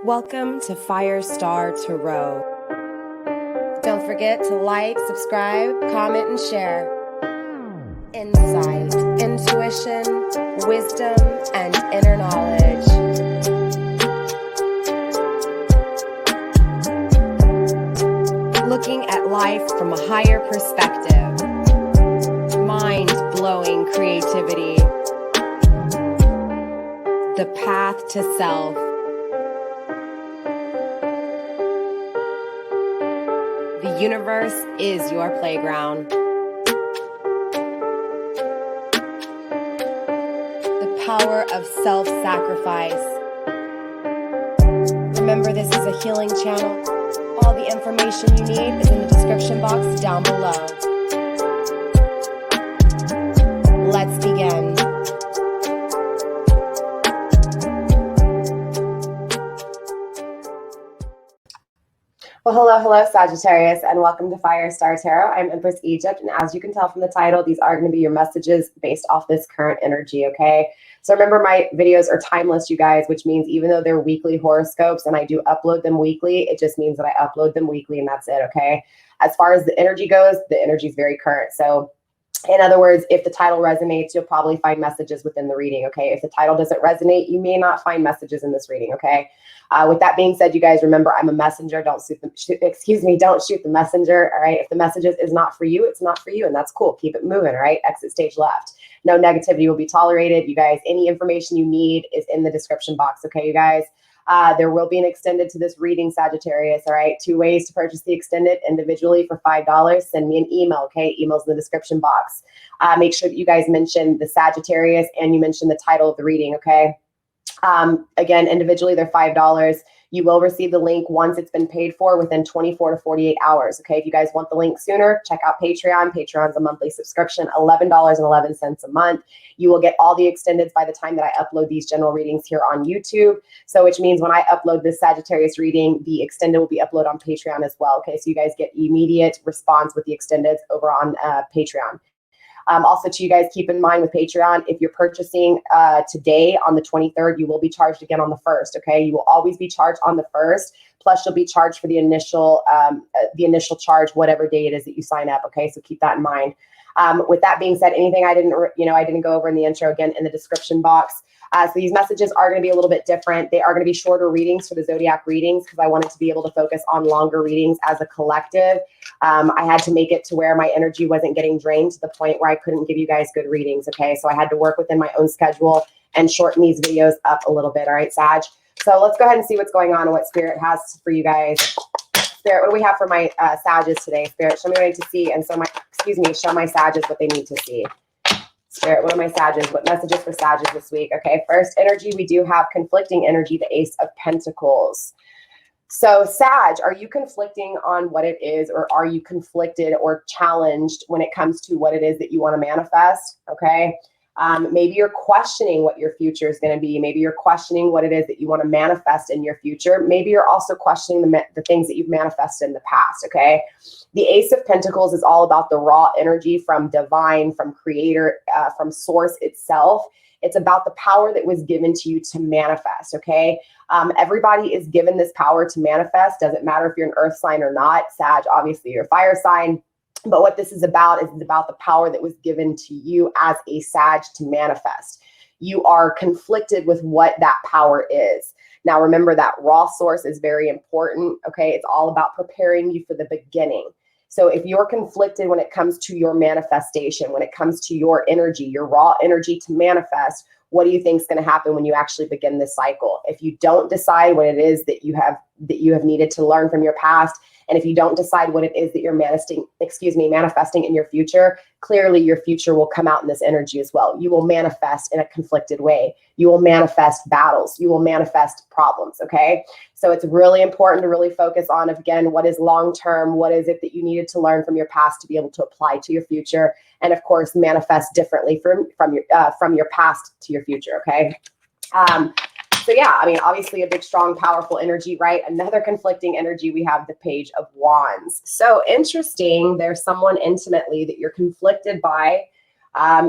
Welcome to FireStar Tarot. Don't forget to like, subscribe, comment, and share. Insight, intuition, wisdom, and inner knowledge. Looking at life from a higher perspective. Mind-blowing creativity. The path to self. The universe is your playground. The power of self-sacrifice. Remember, this is a healing channel. All the information you need is in the description box down below. Let's begin. Well, hello, Sagittarius, and welcome to FireStar Tarot. I'm Empress Egypt, and as you can tell from the title, these are going to be your messages based off this current energy, okay? So remember, my videos are timeless, you guys, which means even though they're weekly horoscopes and I do upload them weekly, it just means that I upload them weekly and that's it, okay? As far as the energy goes, the energy is very current. So in other words, if the title resonates, you'll probably find messages within the reading, okay? If the title doesn't resonate, you may not find messages in this reading, okay? With that being said, you guys, remember, I'm a messenger. Don't shoot the messenger, all right? If the message is not for you, it's not for you, and that's cool. Keep it moving, all right? Exit stage left. No negativity will be tolerated. You guys, any information you need is in the description box, okay, you guys? There will be an extended to this reading, Sagittarius, all right? 2 ways to purchase the extended individually for $5. Send me an email, okay? Email's in the description box. Make sure that you guys mention the Sagittarius and you mention the title of the reading, okay? Again, individually, they're $5. You will receive the link once it's been paid for within 24 to 48 hours, okay? If you guys want the link sooner, check out Patreon. Patreon's a monthly subscription, $11.11 a month. You will get all the extendeds by the time that I upload these general readings here on YouTube. So which means when I upload this Sagittarius reading, the extended will be uploaded on Patreon as well, okay? So you guys get immediate response with the extendeds over on Patreon. Also, to you guys, keep in mind with Patreon, if you're purchasing today on the 23rd, you will be charged again on the 1st, okay? You will always be charged on the 1st, plus you'll be charged for the initial charge, whatever day it is that you sign up, okay? So keep that in mind. With that being said, anything I didn't go over in the intro, again, in the description box. So these messages are going to be a little bit different. They are going to be shorter readings for the zodiac readings because I wanted to be able to focus on longer readings as a collective. I had to make it to where my energy wasn't getting drained to the point where I couldn't give you guys good readings, okay? So I had to work within my own schedule and shorten these videos up a little bit, all right, Sag? So let's go ahead and see what's going on and what Spirit has for you guys. Spirit, what do we have for my Sages today? Spirit, show me what I need to see, and so show my Sages what they need to see. Spirit, what are my Sages? What messages for Sages this week? Okay, first energy, we do have conflicting energy, the Ace of Pentacles. So Sag, are you conflicting on what it is, or are you conflicted or challenged when it comes to what it is that you want to manifest? Okay, maybe you're questioning what your future is going to be. Maybe you're questioning what it is that you want to manifest in your future. Maybe you're also questioning the things that you've manifested in the past, okay? The Ace of Pentacles is all about the raw energy from divine, from creator, from source itself. It's about the power that was given to you to manifest, okay? Everybody is given this power to manifest. Doesn't matter if you're an earth sign or not. Sag, obviously, you're a fire sign. But what this is about the power that was given to you as a Sag to manifest. You are conflicted with what that power is. Now, remember that raw source is very important, okay? It's all about preparing you for the beginning. So if you're conflicted when it comes to your manifestation, when it comes to your energy, your raw energy to manifest, what do you think is going to happen when you actually begin this cycle? If you don't decide what it is that you have needed to learn from your past, and if you don't decide what it is that you're manifesting in your future, clearly your future will come out in this energy as well. You will manifest in a conflicted way. You will manifest battles. You will manifest problems, okay? So it's really important to really focus on, again, what is long-term, what is it that you needed to learn from your past to be able to apply to your future, and of course, manifest differently from your past to your future, okay? So yeah, I mean, obviously a big, strong, powerful energy, right? Another conflicting energy, we have the Page of Wands. So interesting, there's someone intimately that you're conflicted by.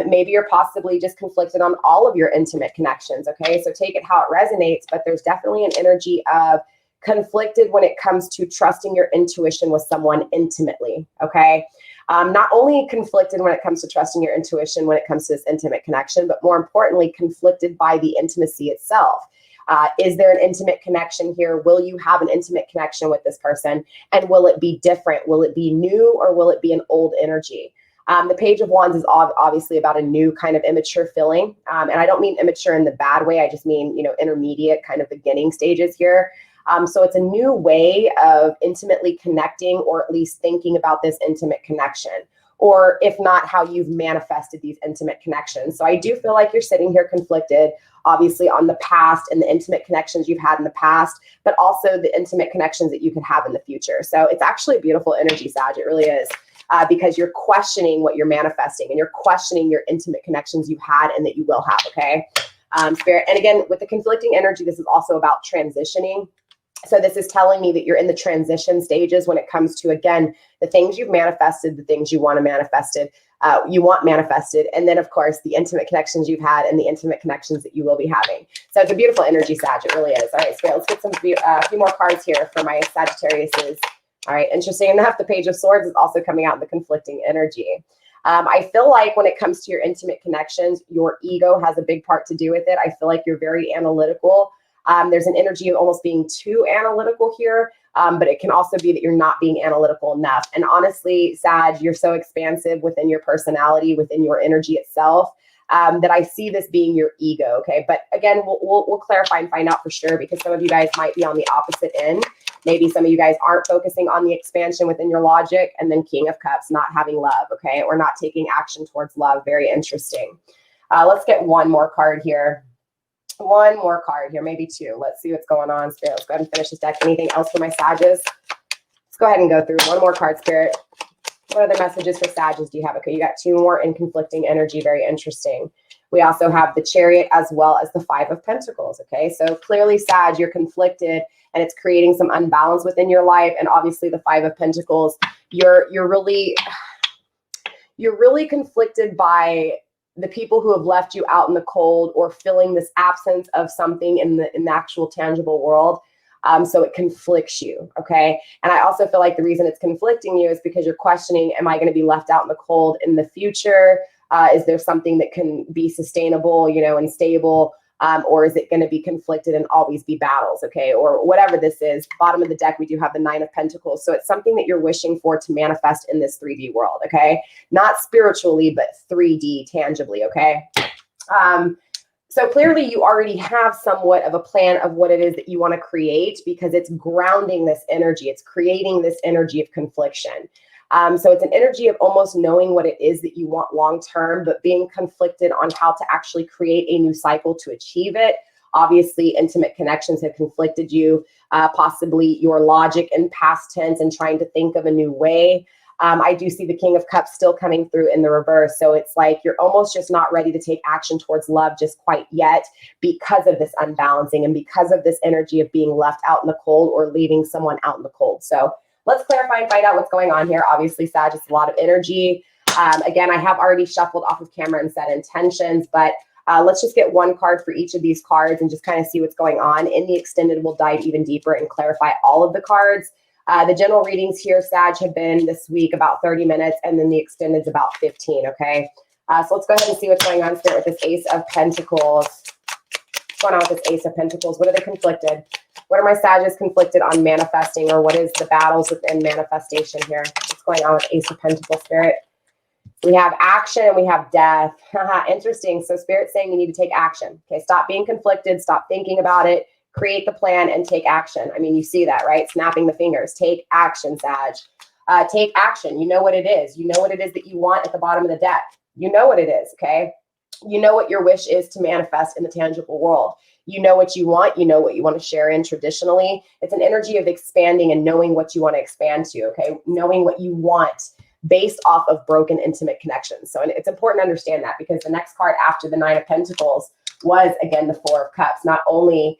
Maybe you're possibly just conflicted on all of your intimate connections, okay? So take it how it resonates, but there's definitely an energy of conflicted when it comes to trusting your intuition with someone intimately, okay? Not only conflicted when it comes to trusting your intuition when it comes to this intimate connection, but more importantly, conflicted by the intimacy itself. Is there an intimate connection here? Will you have an intimate connection with this person? And will it be different? Will it be new, or will it be an old energy? The Page of Wands is obviously about a new kind of immature feeling. And I don't mean immature in the bad way. I just mean, you know, intermediate kind of beginning stages here. So it's a new way of intimately connecting, or at least thinking about this intimate connection, or if not, how you've manifested these intimate connections. So I do feel like you're sitting here conflicted, obviously, on the past and the intimate connections you've had in the past, but also the intimate connections that you could have in the future. So it's actually a beautiful energy, Sag. It really is. Because you're questioning what you're manifesting, and you're questioning your intimate connections you've had and that you will have, okay? Spirit. And again, with the conflicting energy, this is also about transitioning. So this is telling me that you're in the transition stages when it comes to, again, the things you've manifested, the things you want manifested, and then, of course, the intimate connections you've had and the intimate connections that you will be having. So it's a beautiful energy, Sag. It really is. All right, Spirit, let's get a few more cards here for my Sagittariuses. All right, interesting enough, the Page of Swords is also coming out in the conflicting energy. I feel like when it comes to your intimate connections, your ego has a big part to do with it. I feel like you're very analytical. There's an energy of almost being too analytical here, but it can also be that you're not being analytical enough. And honestly, Sag, you're so expansive within your personality, within your energy itself, that I see this being your ego, okay? But again, we'll clarify and find out for sure, because some of you guys might be on the opposite end. Maybe some of you guys aren't focusing on the expansion within your logic, and then King of Cups, not having love, okay? Or not taking action towards love. Very interesting. Let's get one more card here. One more card here, maybe two. Let's see what's going on, Spirit. Let's go ahead and finish this deck. Anything else for my Sages? Let's go ahead and go through one more card, Spirit. What other messages for Sages do you have? Okay, you got two more in conflicting energy. Very interesting. We also have the Chariot as well as the Five of Pentacles, okay? So clearly, Sag, you're conflicted, and it's creating some unbalance within your life. And obviously the Five of Pentacles, you're really conflicted by the people who have left you out in the cold, or feeling this absence of something in the actual tangible world. So it conflicts you, okay? And I also feel like the reason it's conflicting you is because you're questioning, am I going to be left out in the cold in the future? Is there something that can be sustainable, you know, and stable? Or is it going to be conflicted and always be battles, okay? Or whatever this is. Bottom of the deck, we do have the Nine of Pentacles. So it's something that you're wishing for to manifest in this 3D world, okay? Not spiritually, but 3D tangibly, okay? So clearly you already have somewhat of a plan of what it is that you want to create, because it's grounding this energy. It's creating this energy of confliction. So it's an energy of almost knowing what it is that you want long-term, but being conflicted on how to actually create a new cycle to achieve it. Obviously, intimate connections have conflicted you, possibly your logic in past tense and trying to think of a new way. I do see the King of Cups still coming through in the reverse. So it's like you're almost just not ready to take action towards love just quite yet, because of this unbalancing and because of this energy of being left out in the cold, or leaving someone out in the cold. So let's clarify and find out what's going on here. Obviously, Sag, it's a lot of energy. Again, I have already shuffled off of camera and set intentions, but let's just get one card for each of these cards and just kind of see what's going on. In the extended, we'll dive even deeper and clarify all of the cards. The general readings here, Sag, have been this week about 30 minutes, and then the extended is about 15, okay? So let's go ahead and see what's going on. Start with this Ace of Pentacles. What's going on with this Ace of Pentacles? What are they conflicted? What are my Sages conflicted on manifesting, or what is the battles within manifestation here? What's going on with Ace of Pentacles, Spirit? We have action and we have death. Interesting. So Spirit's saying you need to take action. Okay, stop being conflicted. Stop thinking about it. Create the plan and take action. I mean, you see that, right? Snapping the fingers. Take action, Sag. Take action. You know what it is. You know what it is that you want at the bottom of the deck. You know what it is, okay? You know what your wish is to manifest in the tangible world. You know what you want. You know what you want to share in traditionally. It's an energy of expanding and knowing what you want to expand to, okay? Knowing what you want based off of broken intimate connections. So it's important to understand that, because the next card after the Nine of Pentacles was, again, the Four of Cups. Not only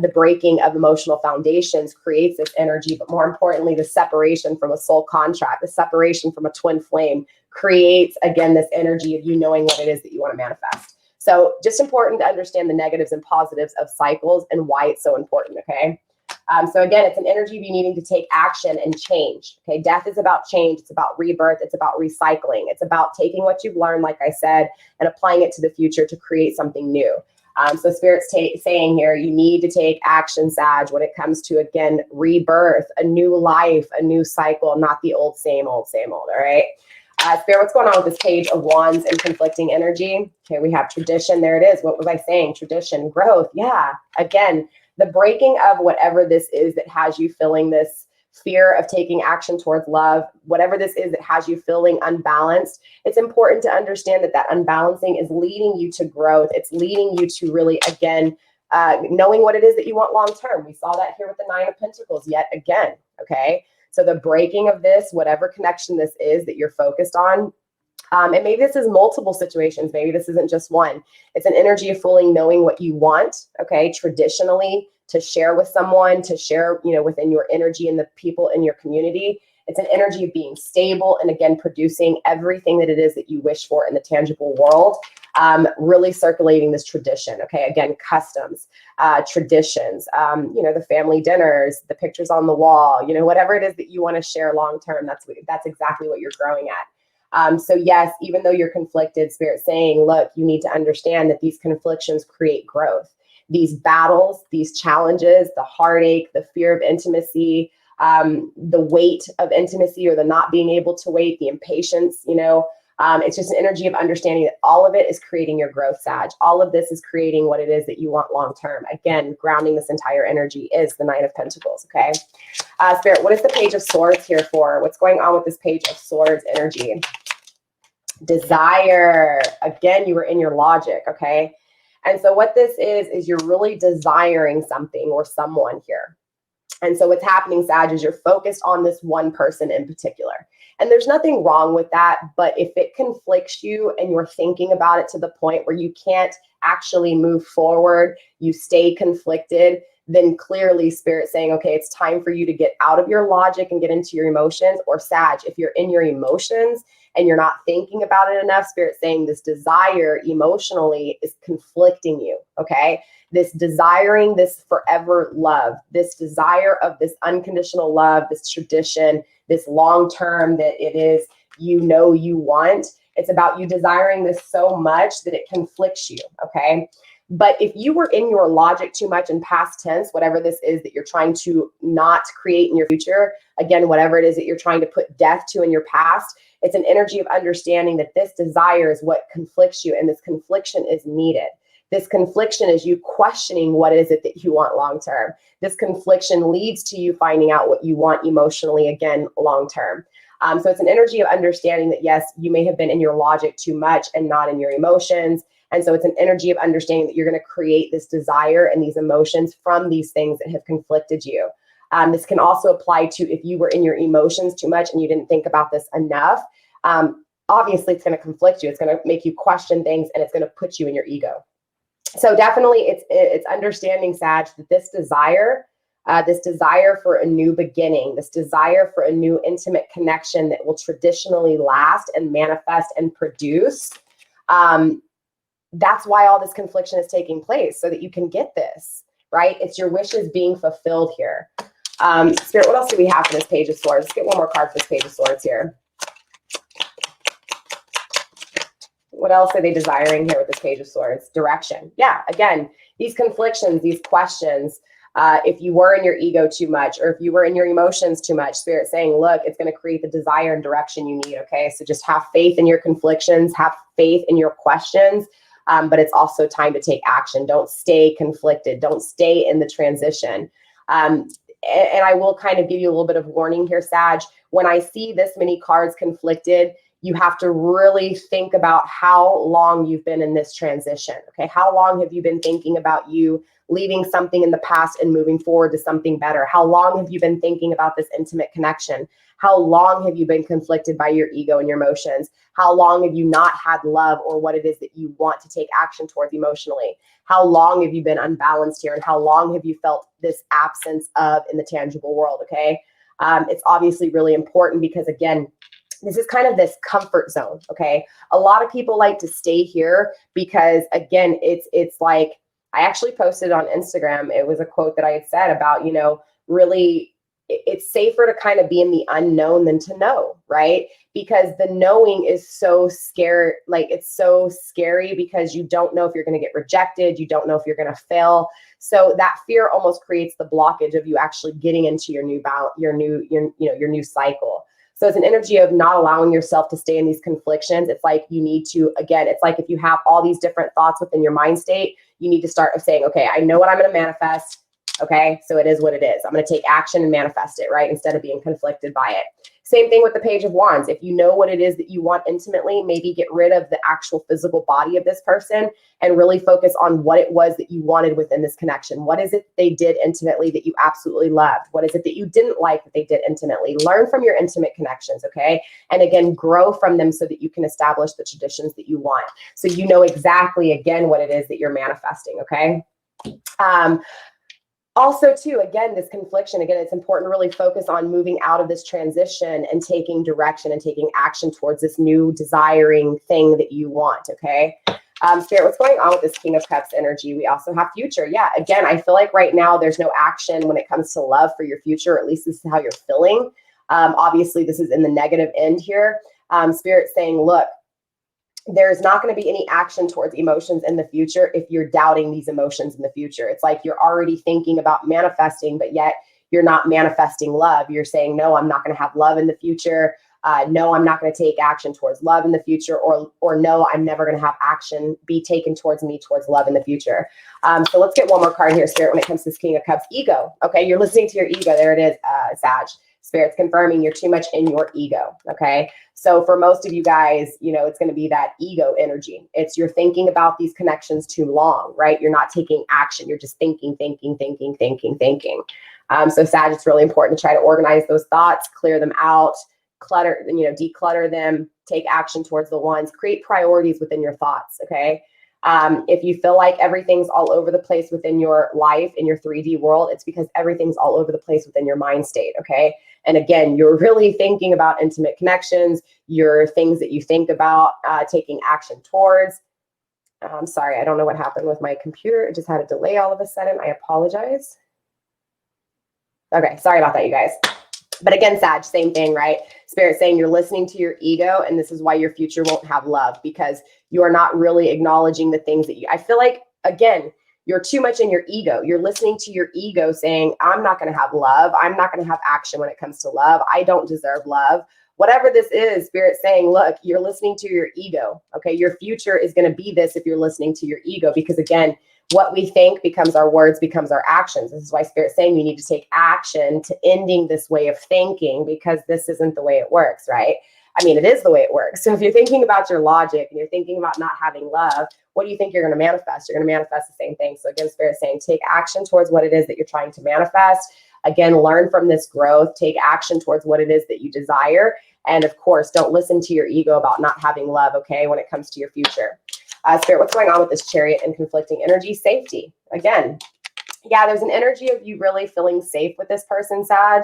the breaking of emotional foundations creates this energy, but more importantly, the separation from a soul contract, the separation from a twin flame creates, again, this energy of you knowing what it is that you want to manifest. So just important to understand the negatives and positives of cycles and why it's so important, okay? So again, it's an energy of you needing to take action and change, okay? Death is about change. It's about rebirth. It's about recycling. It's about taking what you've learned, like I said, and applying it to the future to create something new. So Spirit's saying here, you need to take action, Sag, when it comes to, again, rebirth, a new life, a new cycle, not the old, same old, all right? Spirit, what's going on with this Page of Wands and conflicting energy? Okay, we have tradition. There it is. What was I saying? Tradition, growth. Yeah, again, the breaking of whatever this is that has you feeling this fear of taking action towards love, whatever this is that has you feeling unbalanced, it's important to understand that that unbalancing is leading you to growth. It's leading you to really, again, knowing what it is that you want long term. We saw that here with the Nine of Pentacles yet again, okay? So the breaking of this, whatever connection this is that you're focused on, and maybe this is multiple situations, maybe this isn't just one. It's an energy of fully knowing what you want, okay, traditionally, to share with someone, to share, you know, within your energy and the people in your community. It's an energy of being stable and, again, producing everything that it is that you wish for in the tangible world. Really circulating this tradition, okay? Again, customs, traditions, you know, the family dinners, the pictures on the wall, you know, whatever it is that you want to share long term, that's exactly what you're growing at. So yes, even though you're conflicted, Spirit saying, look, you need to understand that these conflictions create growth. These battles, these challenges, the heartache, the fear of intimacy, the weight of intimacy or the not being able to wait, the impatience, you know, it's just an energy of understanding that all of it is creating your growth, Sag. All of this is creating what it is that you want long term. Again, grounding this entire energy is the Nine of Pentacles, okay? Spirit, what is the Page of Swords here for? What's going on with this Page of Swords energy? Desire. Again, you were in your logic, okay? And so what this is you're really desiring something or someone here. And so what's happening, Sag, is you're focused on this one person in particular. And there's nothing wrong with that, but if it conflicts you and you're thinking about it to the point where you can't actually move forward, you stay conflicted, then clearly Spirit saying, okay, it's time for you to get out of your logic and get into your emotions. Or Sag, if you're in your emotions and you're not thinking about it enough, Spirit saying this desire emotionally is conflicting you, okay? This desiring this forever love, this desire of this unconditional love, this tradition, this long-term that it is, you know, you want. It's about you desiring this so much that it conflicts you, okay? But if you were in your logic too much in past tense, whatever this is that you're trying to not create in your future, again, whatever it is that you're trying to put death to in your past, it's an energy of understanding that this desire is what conflicts you, and this confliction is needed. This confliction is you questioning what is it that you want long term. This confliction leads to you finding out what you want emotionally, again, long term. So it's an energy of understanding that, yes, you may have been in your logic too much and not in your emotions. And so it's an energy of understanding that you're going to create this desire and these emotions from these things that have conflicted you. This can also apply to if you were in your emotions too much and you didn't think about this enough. Obviously, it's going to conflict you. It's going to make you question things, and it's going to put you in your ego. So definitely it's understanding, Sag, that this desire for a new beginning, this desire for a new intimate connection that will traditionally last and manifest and produce, that's why all this confliction is taking place, so that you can get this, right? It's your wishes being fulfilled here. Spirit, what else do we have for this Page of Swords? Let's get one more card for this Page of Swords here. What else are they desiring here with this Page of Swords? Direction. Yeah, again, these conflictions, these questions, if you were in your ego too much, or if you were in your emotions too much, Spirit saying, look, it's going to create the desire and direction you need, okay? So just have faith in your conflictions, have faith in your questions, but it's also time to take action. Don't stay conflicted. Don't stay in the transition. And I will kind of give you a little bit of warning here, Sag. When I see this many cards conflicted, you have to really think about how long you've been in this transition, okay? How long have you been thinking about you leaving something in the past and moving forward to something better? How long have you been thinking about this intimate connection? How long have you been conflicted by your ego and your emotions? How long have you not had love or what it is that you want to take action towards emotionally? How long have you been unbalanced here? And how long have you felt this absence of in the tangible world? Okay. It's obviously really important because, again, this is kind of this comfort zone. Okay. A lot of people like to stay here because, again, it's like, I actually posted on Instagram. It was a quote that I had said about, really, it's safer to kind of be in the unknown than to know, right? Because the knowing is so scary. Like, it's so scary because you don't know if you're going to get rejected. You don't know if you're going to fail. So that fear almost creates the blockage of you actually getting into your new cycle. So it's an energy of not allowing yourself to stay in these conflictions. It's like you need to, again, it's like if you have all these different thoughts within your mind state, you need to start saying, okay, I know what I'm going to manifest. Okay, so it is what it is. I'm going to take action and manifest it, right? Instead of being conflicted by it. Same thing with the Page of Wands. If you know what it is that you want intimately, maybe get rid of the actual physical body of this person and really focus on what it was that you wanted within this connection. What is it they did intimately that you absolutely loved? What is it that you didn't like that they did intimately? Learn from your intimate connections, okay? And again, grow from them so that you can establish the traditions that you want. So you know exactly, again, what it is that you're manifesting, okay? Also, too, again, this confliction, again, it's important to really focus on moving out of this transition and taking direction and taking action towards this new desiring thing that you want, okay? Spirit, what's going on with this King of Cups energy? We also have future. Yeah, again, I feel like right now there's no action when it comes to love for your future, or at least this is how you're feeling. Obviously, this is in the negative end here. Spirit saying, look, there's not going to be any action towards emotions in the future if you're doubting these emotions in the future. It's like you're already thinking about manifesting, but yet you're not manifesting love. You're saying, no, I'm not going to have love in the future. No, I'm not going to take action towards love in the future, or no, I'm never going to have action be taken towards me towards love in the future. So let's get one more card here, Spirit, when it comes to this King of Cups. Ego. Okay, you're listening to your ego. There it is, Sag. Spirit's confirming you're too much in your ego, okay? So for most of you guys, it's going to be that ego energy. It's you're thinking about these connections too long, right? You're not taking action. You're just thinking. So Sag, it's really important to try to organize those thoughts, clear them out, declutter them, take action towards the ones, create priorities within your thoughts, okay? If you feel like everything's all over the place within your life, in your 3D world, it's because everything's all over the place within your mind state, okay? And again, you're really thinking about intimate connections, your things that you think about taking action towards. I'm sorry, I don't know what happened with my computer. It just had a delay all of a sudden. I apologize. Okay, sorry about that, you guys. But again, Sag, same thing, right? Spirit saying you're listening to your ego, and this is why your future won't have love, because you are not really acknowledging the things that I feel like, again, you're too much in your ego. You're listening to your ego saying, I'm not going to have love. I'm not going to have action when it comes to love. I don't deserve love. Whatever this is, Spirit saying, look, you're listening to your ego, okay? Your future is going to be this if you're listening to your ego, because again, what we think becomes our words, becomes our actions. This is why Spirit's saying you need to take action to ending this way of thinking, because this isn't the way it works, right? I mean, it is the way it works. So if you're thinking about your logic and you're thinking about not having love, what do you think you're going to manifest? You're going to manifest the same thing. So again, Spirit's saying take action towards what it is that you're trying to manifest. Again, learn from this growth, take action towards what it is that you desire. And of course, don't listen to your ego about not having love, okay, when it comes to your future. Spirit, what's going on with this Chariot and conflicting energy? Safety. Again, yeah, there's an energy of you really feeling safe with this person, Sag.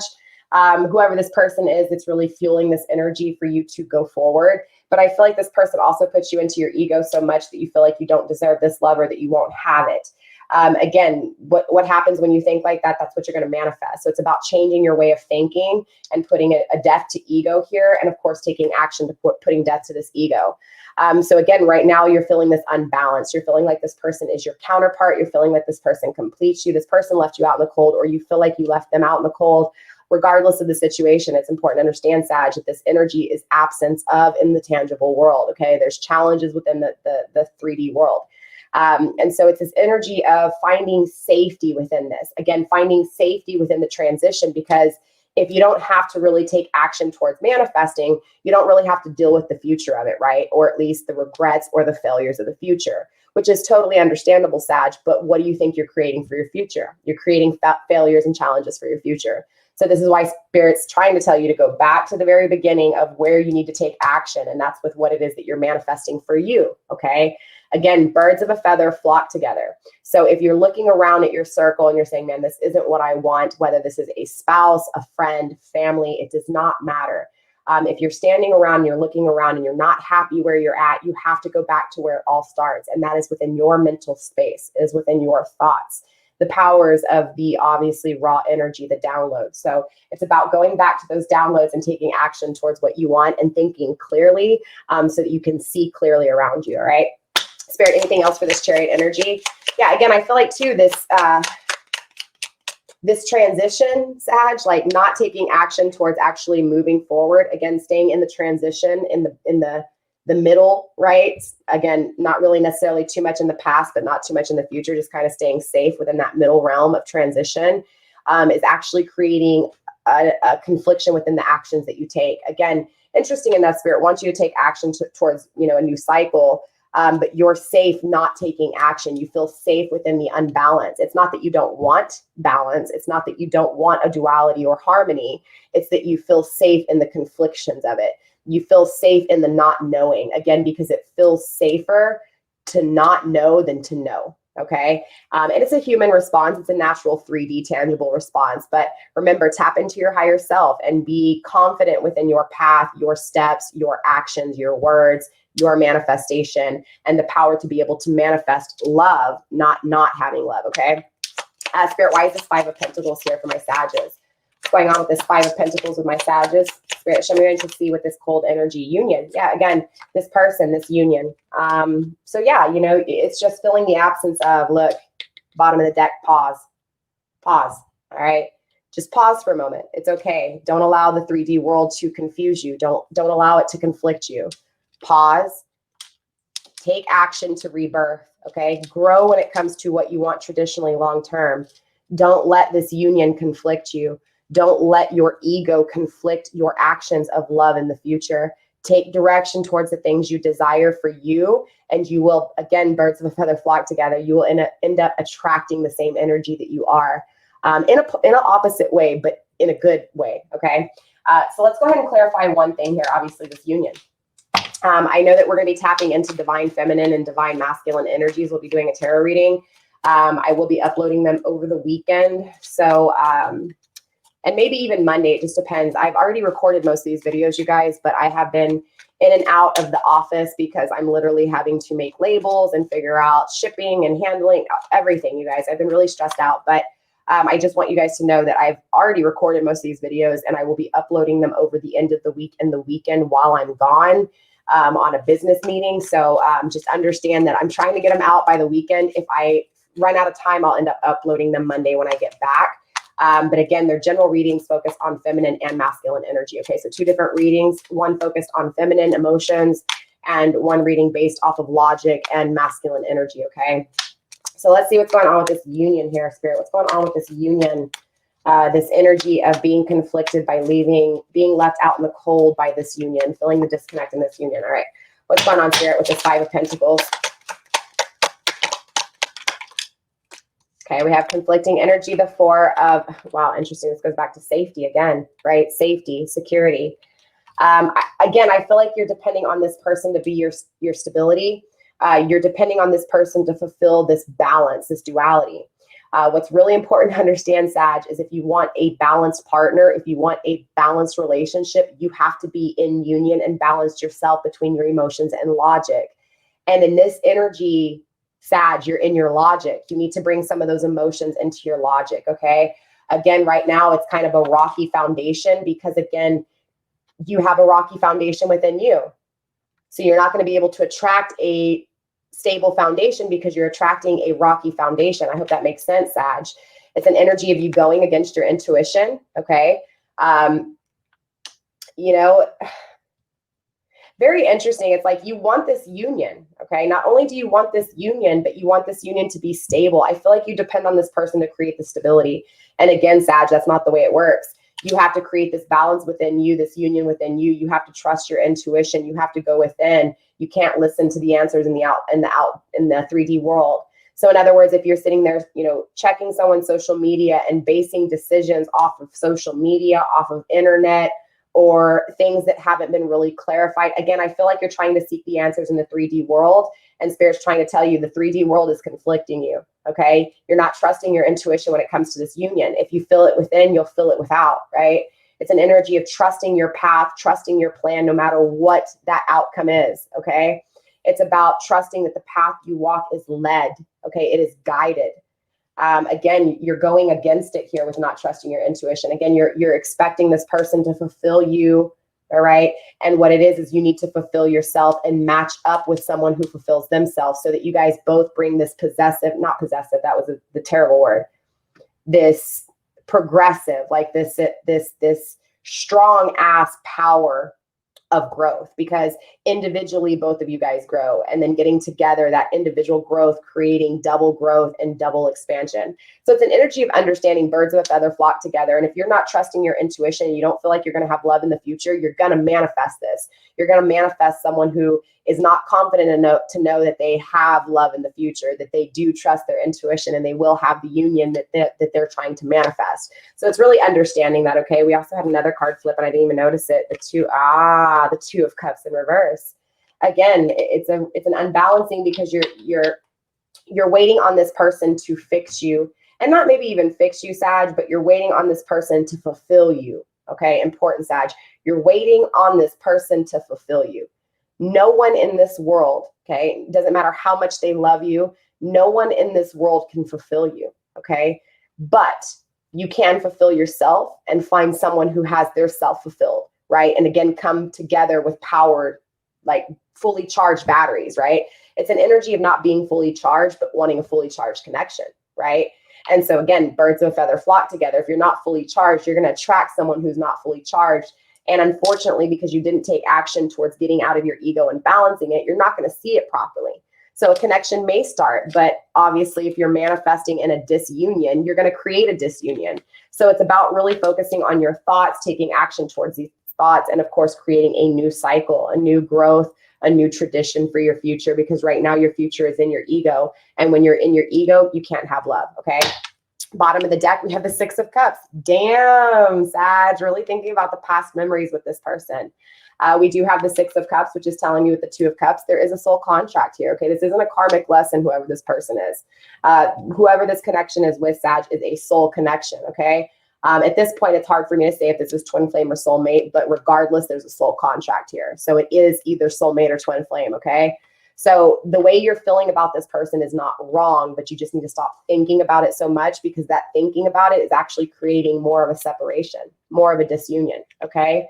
Whoever this person is, it's really fueling this energy for you to go forward. But I feel like this person also puts you into your ego so much that you feel like you don't deserve this love or that you won't have it. Again, what happens when you think like that, that's what you're going to manifest. So it's about changing your way of thinking and putting a death to ego here. And of course, taking action to putting death to this ego. So again, right now you're feeling this unbalance. You're feeling like this person is your counterpart. You're feeling like this person completes you. This person left you out in the cold, or you feel like you left them out in the cold. Regardless of the situation, it's important to understand, Sag, that this energy is absence of in the tangible world, okay? There's challenges within the 3D world. And so it's this energy of finding safety within this. Again, finding safety within the transition, because if you don't have to really take action towards manifesting, you don't really have to deal with the future of it, right? Or at least the regrets or the failures of the future, which is totally understandable, Sag. But what do you think you're creating for your future? You're creating failures and challenges for your future. So this is why Spirit's trying to tell you to go back to the very beginning of where you need to take action. And that's with what it is that you're manifesting for you, okay? Again, birds of a feather flock together. So if you're looking around at your circle and you're saying, man, this isn't what I want, whether this is a spouse, a friend, family, it does not matter. If you're standing around, you're looking around and you're not happy where you're at, you have to go back to where it all starts. And that is within your mental space, is within your thoughts, the powers of the obviously raw energy, the downloads. So it's about going back to those downloads and taking action towards what you want and thinking clearly so that you can see clearly around you, all right? Spirit, anything else for this Chariot energy? Yeah, again, I feel like too, this transition, Sag, like not taking action towards actually moving forward, again, staying in the transition, in the middle, right? Again, not really necessarily too much in the past, but not too much in the future, just kind of staying safe within that middle realm of transition is actually creating a confliction within the actions that you take. Again, interesting enough, Spirit wants you to take action towards, a new cycle, but you're safe not taking action. You feel safe within the unbalance. It's not that you don't want balance. It's not that you don't want a duality or harmony. It's that you feel safe in the conflictions of it. You feel safe in the not knowing, again, because it feels safer to not know than to know. Okay. And it's a human response. It's a natural 3D tangible response. But remember, tap into your higher self and be confident within your path, your steps, your actions, your words, your manifestation, and the power to be able to manifest love, not having love. Okay. Spirit, why is this Five of Pentacles here for my Sages? What's going on with this Five of Pentacles with my Sages? Spirit, show me what to see with this cold energy union. Yeah, again, this person, this union. So yeah, it's just filling the absence of, look, bottom of the deck, pause. All right. Just pause for a moment. It's okay. Don't allow the 3D world to confuse you. Don't allow it to conflict you. Pause. Take action to rebirth. Okay. Grow when it comes to what you want traditionally long-term. Don't let this union conflict you. Don't let your ego conflict your actions of love in the future. Take direction towards the things you desire for you, and you will, again, birds of a feather flock together. You will end up attracting the same energy that you are in an opposite way, but in a good way, okay? So let's go ahead and clarify one thing here, obviously, this union. I know that we're going to be tapping into divine feminine and divine masculine energies. We'll be doing a tarot reading. I will be uploading them over the weekend. So, and maybe even Monday, it just depends. I've already recorded most of these videos, you guys, but I have been in and out of the office because I'm literally having to make labels and figure out shipping and handling everything, you guys. I've been really stressed out, but I just want you guys to know that I've already recorded most of these videos and I will be uploading them over the end of the week and the weekend while I'm gone on a business meeting. So just understand that I'm trying to get them out by the weekend. If I run out of time, I'll end up uploading them Monday when I get back. But again, they're general readings focused on feminine and masculine energy. Okay, so two different readings, one focused on feminine emotions and one reading based off of logic and masculine energy. Okay, so let's see what's going on with this union here, Spirit. What's going on with this union? This energy of being conflicted by leaving, being left out in the cold by this union, feeling the disconnect in this union. All right, what's going on, Spirit, with this Five of Pentacles? Okay, we have conflicting energy, the Four of, wow, interesting. This goes back to safety again, right? Safety, security. Again, I feel like you're depending on this person to be your stability. You're depending on this person to fulfill this balance, this duality. What's really important to understand, Sag, is if you want a balanced partner, if you want a balanced relationship, you have to be in union and balance yourself between your emotions and logic. And in this energy, Sag, you're in your logic. You need to bring some of those emotions into your logic, okay? Again, right now, it's kind of a rocky foundation because, again, you have a rocky foundation within you. So you're not going to be able to attract a stable foundation because you're attracting a rocky foundation. I hope that makes sense, Sag. It's an energy of you going against your intuition, okay? Very interesting. It's like you want this union, okay? Not only do you want this union, but you want this union to be stable. I feel like you depend on this person to create the stability. And again, Sag, that's not the way it works. You have to create this balance within you, this union within you. You have to trust your intuition. You have to go within. You can't listen to the answers in the 3D world. So in other words, if you're sitting there, you know, checking someone's social media and basing decisions off of social media, off of internet, or things that haven't been really clarified, again, I feel like you're trying to seek the answers in the 3D world, and Spirit's trying to tell you the 3D world is conflicting you, okay? You're not trusting your intuition when it comes to this union. If you feel it within, you'll feel it without, right? It's an energy of trusting your path, trusting your plan, no matter what that outcome is, okay? It's about trusting that the path you walk is led, okay? It is guided. Again, you're going against it here with not trusting your intuition. Again, you're expecting this person to fulfill you, all right? And what it is you need to fulfill yourself and match up with someone who fulfills themselves, so that you guys both bring this not possessive, that was the terrible word, this progressive, like this strong ass power of growth, because individually both of you guys grow, and then getting together, that individual growth creating double growth and double expansion. So it's an energy of understanding birds of a feather flock together. And if you're not trusting your intuition and you don't feel like you're going to have love in the future, you're going to manifest this. You're going to manifest someone who is not confident enough to know that they have love in the future, that they do trust their intuition, and they will have the union that they're trying to manifest. So it's really understanding that, okay? We also had another card flip and I didn't even notice it. The Two of Cups in reverse. Again, it's an unbalancing, because you're waiting on this person to fix you, and not maybe even fix you, Sag, but you're waiting on this person to fulfill you, okay? Important, Sag. You're waiting on this person to fulfill you. No one in this world, okay, doesn't matter how much they love you, no one in this world can fulfill you, okay? But you can fulfill yourself and find someone who has their self fulfilled, right? And again, come together with powered, like fully charged batteries, right? It's an energy of not being fully charged, but wanting a fully charged connection, right? And so again, birds of a feather flock together. If you're not fully charged, you're going to attract someone who's not fully charged. And unfortunately, because you didn't take action towards getting out of your ego and balancing it, you're not going to see it properly. So a connection may start, but obviously if you're manifesting in a disunion, you're going to create a disunion. So it's about really focusing on your thoughts, taking action towards these thoughts, and of course, creating a new cycle, a new growth, a new tradition for your future, because right now your future is in your ego. And when you're in your ego, you can't have love, okay? Bottom of the deck, we have the Six of Cups. Damn, Sag, really thinking about the past memories with this person. We do have the Six of Cups, which is telling you with the Two of Cups, there is a soul contract here, okay? This isn't a karmic lesson, whoever this person is. Whoever this connection is with, Sag, is a soul connection, okay? At this point, it's hard for me to say if this is twin flame or soulmate, but regardless, there's a soul contract here. So it is either soulmate or twin flame, okay? So the way you're feeling about this person is not wrong, but you just need to stop thinking about it so much, because that thinking about it is actually creating more of a separation, more of a disunion, okay?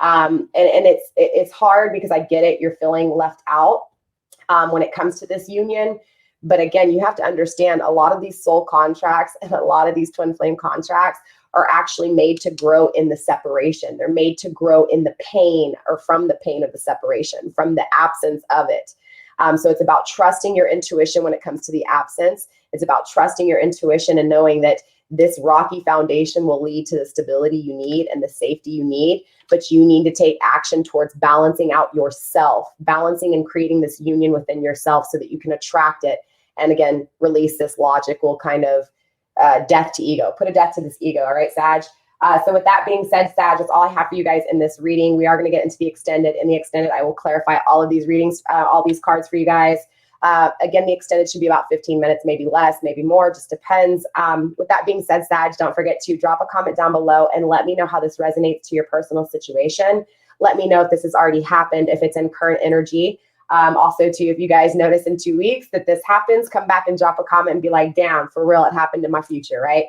And it's hard, because I get it. You're feeling left out when it comes to this union. But again, you have to understand, a lot of these soul contracts and a lot of these twin flame contracts are actually made to grow in the separation. They're made to grow in the pain, or from the pain of the separation, from the absence of it. So it's about trusting your intuition when it comes to the absence. It's about trusting your intuition and knowing that this rocky foundation will lead to the stability you need and the safety you need, but you need to take action towards balancing out yourself, balancing and creating this union within yourself so that you can attract it. And again, release this logical kind of death to ego. Put a death to this ego, all right, Sag? So with that being said, Sag, that's all I have for you guys in this reading. We are going to get into the extended. In the extended, I will clarify all of these readings, all these cards for you guys. Again, the extended should be about 15 minutes, maybe less, maybe more, just depends. With that being said, Sag, don't forget to drop a comment down below and let me know how this resonates to your personal situation. Let me know if this has already happened, if it's in current energy. Also, too, if you guys notice in 2 weeks that this happens, come back and drop a comment and be like, damn, for real, it happened in my future, right?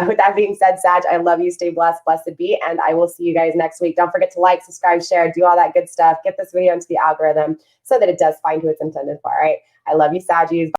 With that being said, Sag, I love you. Stay blessed, blessed be, and I will see you guys next week. Don't forget to like, subscribe, share, do all that good stuff. Get this video into the algorithm so that it does find who it's intended for, all right? I love you, Saggies.